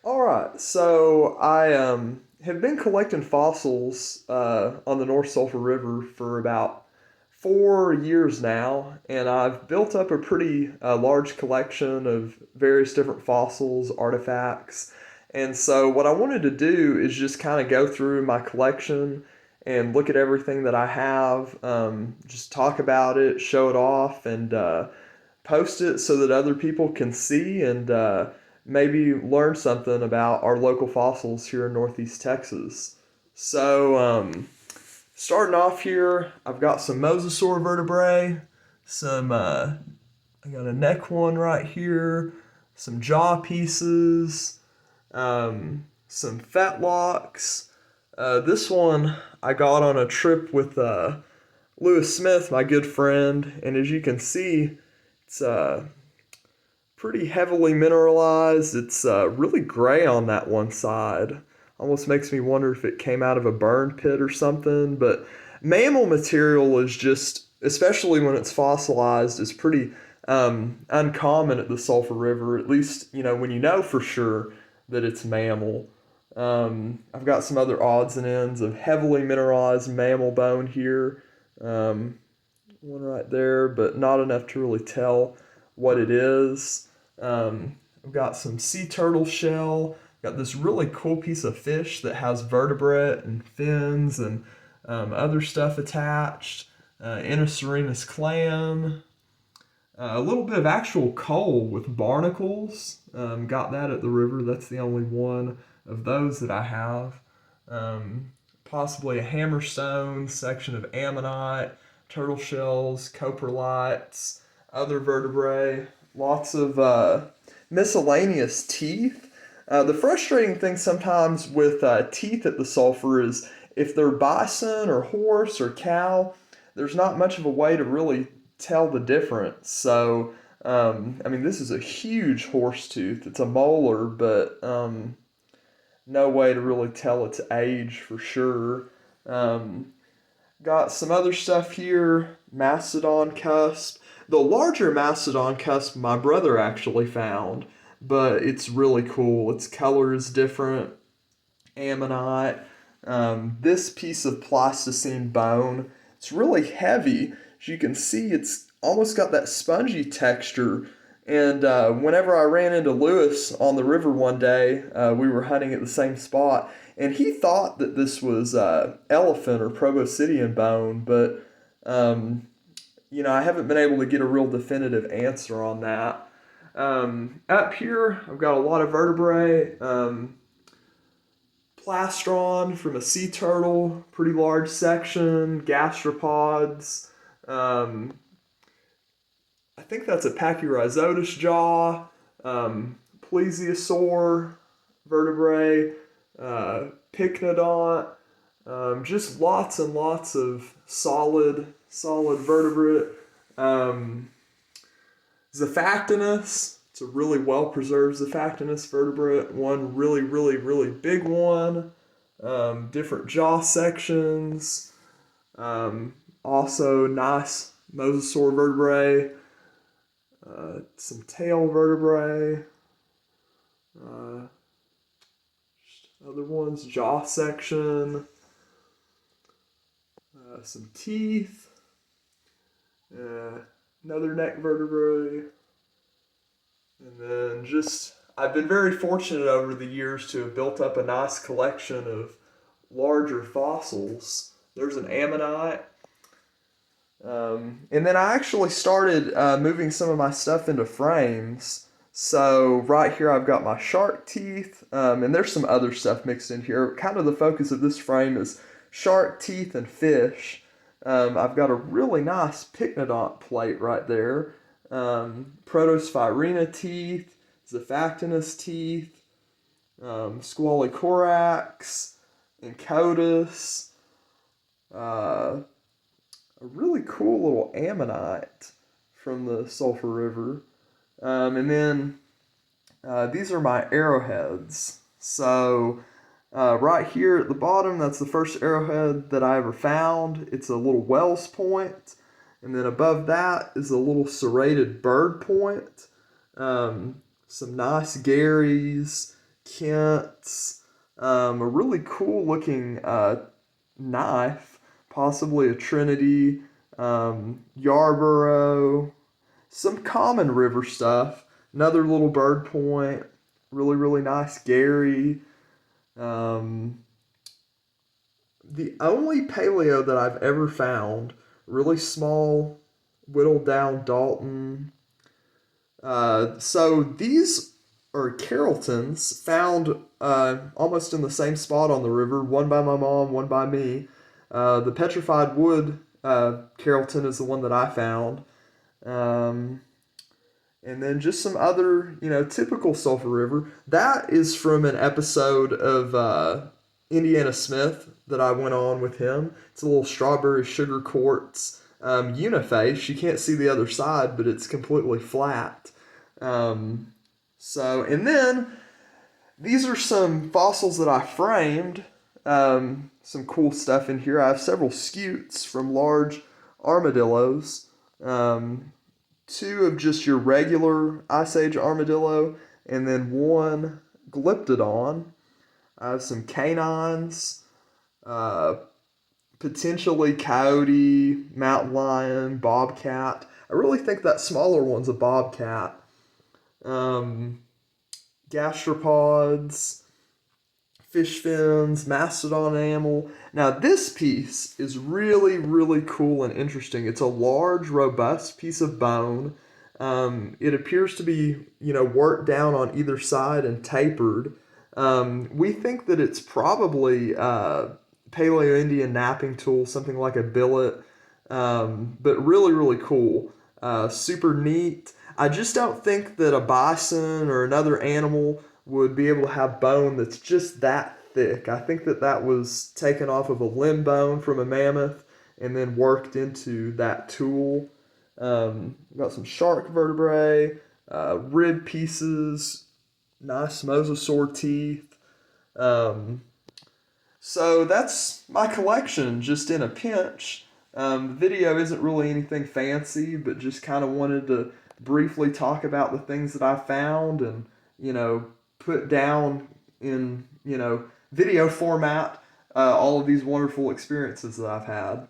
All right, so I have been collecting fossils on the North Sulphur River for about 4 years now, and I've built up a pretty large collection of various different fossils, artifacts. And so, what I wanted to do is just kind of go through my collection and look at everything that I have, just talk about it, show it off, and post it so that other people can see and maybe learn something about our local fossils here in Northeast Texas. So, starting off here, I've got some mosasaur vertebrae, I got a neck one right here, some jaw pieces, some fetlocks. This one I got on a trip with Lewis Smith, my good friend, and as you can see, it's pretty heavily mineralized. It's really gray on that one side. Almost makes me wonder if it came out of a burn pit or something. But mammal material is just, especially when it's fossilized, is pretty uncommon at the Sulphur River. At least when you know for sure that it's mammal. I've got some other odds and ends of heavily mineralized mammal bone here. One right there, but not enough to really tell what it is. I've got some sea turtle shell. Got this really cool piece of fish that has vertebrate and fins and other stuff attached. Inoceranus clam. A little bit of actual coal with barnacles. Got that at the river. That's the only one of those that I have. Possibly a hammerstone, section of ammonite, turtle shells, coprolites, other vertebrae, lots of miscellaneous teeth. The frustrating thing sometimes with teeth at the sulfur is if they're bison or horse or cow, there's not much of a way to really tell the difference. So, I mean, this is a huge horse tooth. It's a molar, but no way to really tell its age for sure. Um, Got some other stuff here. Mastodon cusp. The larger mastodon cusp my brother actually found, but it's really cool. Its color is different. Ammonite. This piece of plasticine bone, it's really heavy. As you can see, it's almost got that spongy texture. And whenever I ran into Lewis on the river one day, we were hunting at the same spot, and he thought that this was elephant or proboscidean bone, but I haven't been able to get a real definitive answer on that. Up here, I've got a lot of vertebrae. Plastron from a sea turtle, pretty large section. Gastropods. I think that's a Pachyrhizotus jaw. Plesiosaur vertebrae. Pycnodont. Just lots and lots of solid vertebrate. Zaphactinus. It's a really well preserved Zaphactinus vertebrate. One really big one. Different jaw sections. Also nice mosasaur vertebrae. Some tail vertebrae. Uh, Other ones, jaw section. Some teeth. Another neck vertebrae. And then I've been very fortunate over the years to have built up a nice collection of larger fossils. There's an ammonite. And then I actually started moving some of my stuff into frames. So right here I've got my shark teeth, and there's some other stuff mixed in here. Kind of the focus of this frame is shark teeth and fish. I've got a really nice pycnodont plate right there. Protospirina teeth, Zaphactinus teeth, Squalicorax, Encotus, a really cool little ammonite from the Sulphur River. And then these are my arrowheads. So right here at the bottom, that's the first arrowhead that I ever found. It's a little Wells point. And then above that is a little serrated bird point. Some nice Garys, Kent's, a really cool looking knife, possibly a Trinity, Yarborough, some common river stuff, another little bird point, really, really nice Gary. Um, the only paleo that I've ever found, really small, whittled down Dalton. So these are Carrolltons found almost in the same spot on the river, one by my mom, one by me. The petrified wood Carrollton is the one that I found. Um, and then just some other, typical Sulphur River. That is from an episode of Indiana Smith that I went on with him. It's a little strawberry sugar quartz uniface. You can't see the other side, but it's completely flat. Um, and then these are some fossils that I framed. Some cool stuff in here. I have several scutes from large armadillos. Two of just your regular Ice Age armadillo, and then one glyptodon. I have some canines, uh, potentially coyote, mountain lion, bobcat. I really think that smaller one's a bobcat. Um, Gastropods, fish fins, mastodon enamel. Now, this piece is really, really cool and interesting. It's a large, robust piece of bone. It appears to be, worked down on either side and tapered. We think that it's probably Paleo-Indian napping tool, something like a billet, but really, really cool. Super neat. I just don't think that a bison or another animal would be able to have bone that's just that thick. I think that that was taken off of a limb bone from a mammoth and then worked into that tool. Got some shark vertebrae, rib pieces, nice mosasaur teeth. Um, so that's my collection just in a pinch. The video isn't really anything fancy, but just kind of wanted to briefly talk about the things that I found and, put down in, video format all of these wonderful experiences that I've had.